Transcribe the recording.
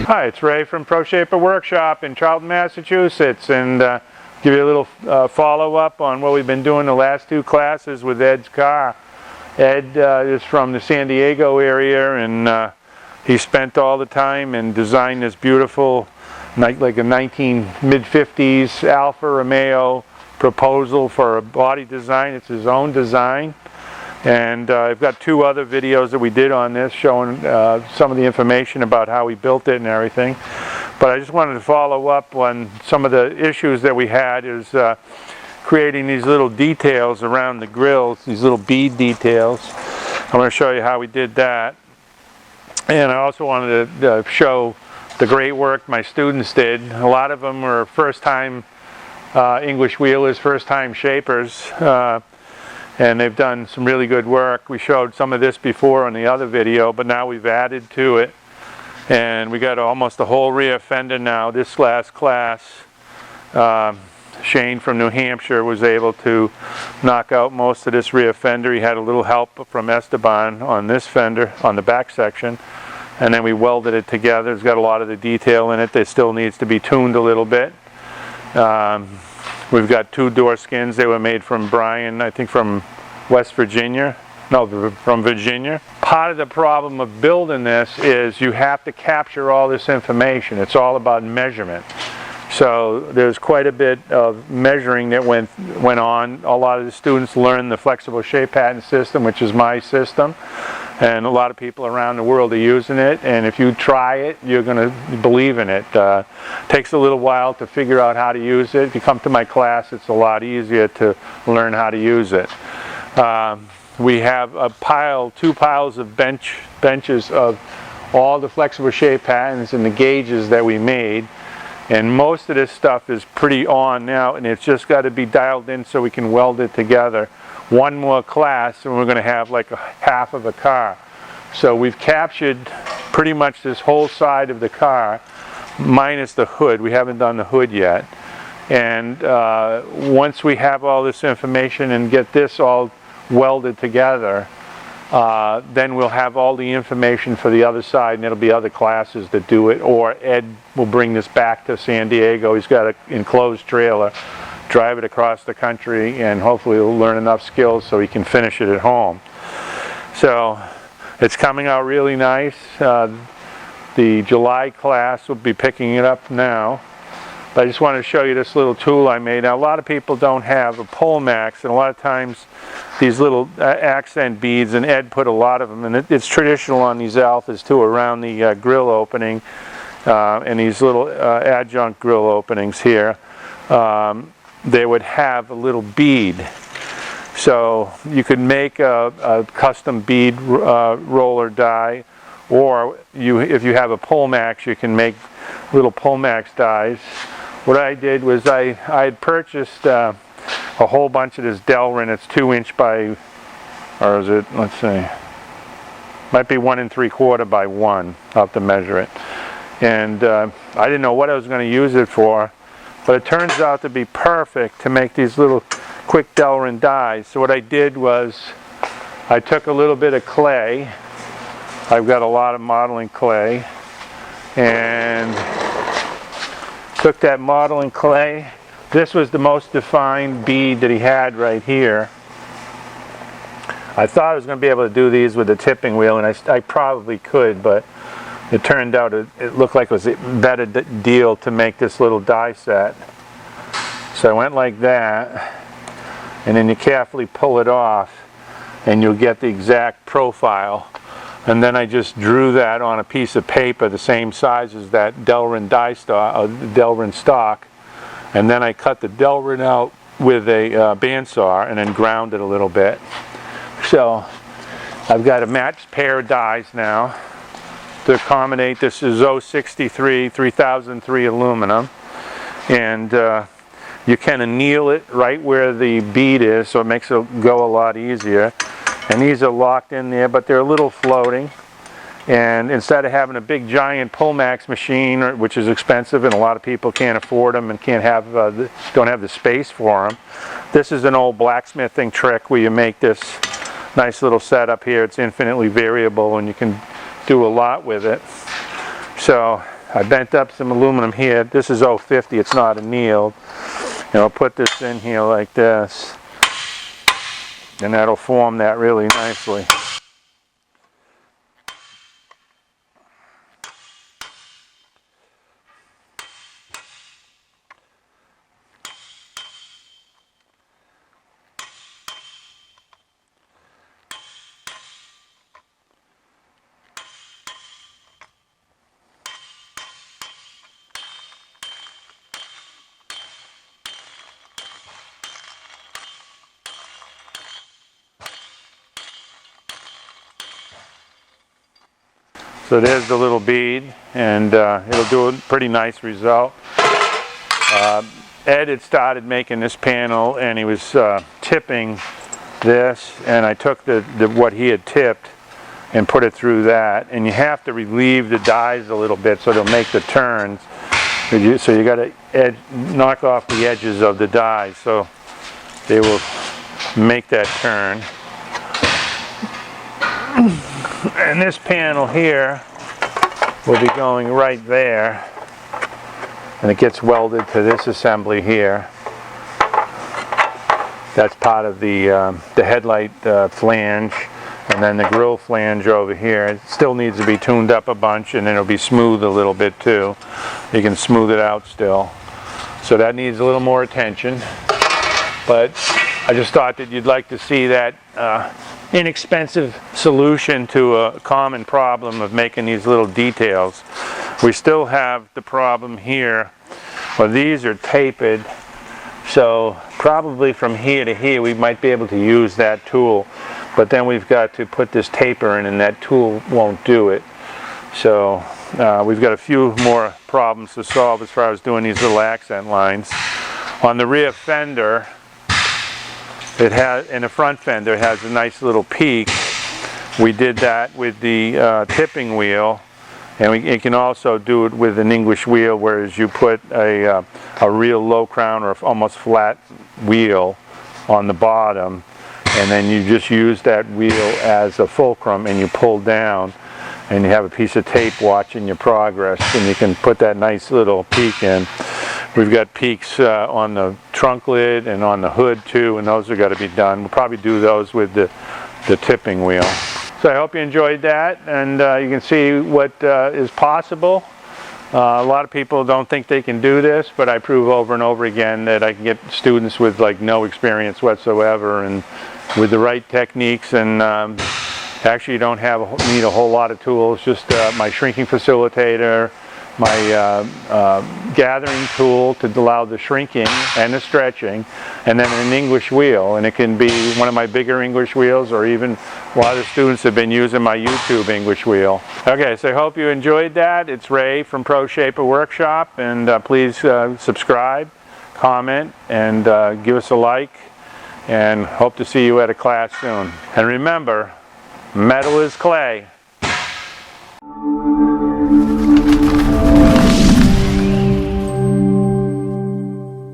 Hi, it's Ray from Pro Shaper Workshop in Charlton, Massachusetts, and give you a little follow-up on what we've been doing the last two classes with Ed's car. Ed is from the San Diego area, and he spent all the time and designed this beautiful, like a mid-50s Alfa Romeo proposal for a body design. It's his own design. And I've got two other videos that we did on this showing some of the information about how we built it and everything. But I just wanted to follow up on some of the issues that we had is creating these little details around the grills, these little bead details. I'm going to show you how we did that. And I also wanted to show the great work my students did. A lot of them were first-time English wheelers, first-time shapers. And they've done some really good work. We showed some of this before in the other video, but now we've added to it. And we got almost the whole rear fender now. This last class, Shane from New Hampshire was able to knock out most of this rear fender. He had a little help from Esteban on this fender, on the back section. And then we welded it together. It's got a lot of the detail in it that still needs to be tuned a little bit. We've got two door skins. They were made from Brian, I think from West Virginia. No, from Virginia. Part of the problem of building this is you have to capture all this information. It's all about measurement. So there's quite a bit of measuring that went on. A lot of the students learned the flexible shape pattern system, which is my system. And a lot of people around the world are using it, and if you try it, you're going to believe in it. Takes a little while to figure out how to use it. If you come to my class, it's a lot easier to learn how to use it. We have two piles of benches of all the flexible shape patterns and the gauges that we made. And most of this stuff is pretty on now, and it's just got to be dialed in so we can weld it together. One more class and we're going to have like half of a car. So we've captured pretty much this whole side of the car minus the hood. We haven't done the hood yet. And once we have all this information and get this all welded together, then we'll have all the information for the other side, and it'll be other classes that do it, or Ed will bring this back to San Diego. He's got an enclosed trailer, drive it across the country, and hopefully he'll learn enough skills so he can finish it at home. So it's coming out really nice. The July class will be picking it up now. But I just wanted to show you this little tool I made. Now a lot of people don't have a pole max, and a lot of times these little accent beads, and Ed put a lot of them, and it's traditional on these Alphas too, around the grill opening, and these little adjunct grill openings here. They would have a little bead. So you could make a custom bead roller die, or if you have a pole max, you can make little pole max dies. What I did was I had purchased a whole bunch of this Delrin. It's 2" by, or is it, let's see, might be 1 3/4 by 1. I'll have to measure it. And I didn't know what I was going to use it for, but it turns out to be perfect to make these little quick Delrin dies. So what I did was I took a little bit of clay. I've got a lot of modeling clay, and took that modeling clay. This was the most defined bead that he had right here. I thought I was going to be able to do these with the tipping wheel, and I probably could, but it turned out it looked like it was a better deal to make this little die set. So I went like that, and then you carefully pull it off, and you'll get the exact profile. And then I just drew that on a piece of paper the same size as that Delrin die stock, Delrin stock, and then I cut the Delrin out with a bandsaw and then ground it a little bit. So I've got a matched pair of dies now to accommodate. This is 063 3003 aluminum, and you kind of anneal it right where the bead is, so it makes it go a lot easier. And these are locked in there, but they're a little floating. And instead of having a big giant pull max machine, which is expensive and a lot of people can't afford them and can't have don't have the space for them, this is an old blacksmithing trick where you make this nice little setup here. It's infinitely variable and you can do a lot with it. So I bent up some aluminum here. This is 050, it's not annealed. And I'll put this in here like this, and that'll form that really nicely. So there's the little bead, and it'll do a pretty nice result. Ed had started making this panel, and he was tipping this, and I took what he had tipped and put it through that. And you have to relieve the dies a little bit so it'll make the turns. So you got to knock off the edges of the dies so they will make that turn. And this panel here will be going right there, and it gets welded to this assembly here. That's part of the headlight flange, and then the grill flange over here. It still needs to be tuned up a bunch, and then it'll be smooth a little bit too. You can smooth it out still. So that needs a little more attention, but I just thought that you'd like to see that inexpensive solution to a common problem of making these little details. We still have the problem here. Well, these are tapered, so probably from here to here we might be able to use that tool, but then we've got to put this taper in, and that tool won't do it. So we've got a few more problems to solve as far as doing these little accent lines. On the rear fender, it has, in the front fender, it has a nice little peak. We did that with the tipping wheel, and you can also do it with an English wheel, whereas you put a real low crown or almost flat wheel on the bottom, and then you just use that wheel as a fulcrum, and you pull down, and you have a piece of tape watching your progress, and you can put that nice little peak in. We've got peaks on the trunk lid and on the hood too, and those are got to be done. We'll probably do those with the tipping wheel. So I hope you enjoyed that, and you can see what is possible. A lot of people don't think they can do this, but I prove over and over again that I can get students with like no experience whatsoever, and with the right techniques, and actually you don't need a whole lot of tools, just my shrinking facilitator, my gathering tool to allow the shrinking and the stretching, and then an English wheel, and it can be one of my bigger English wheels, or even a lot of the students have been using my YouTube English wheel. Okay, so I hope you enjoyed that. It's Ray from Pro Shaper Workshop, and please subscribe, comment, and give us a like, and hope to see you at a class soon. And remember, metal is clay.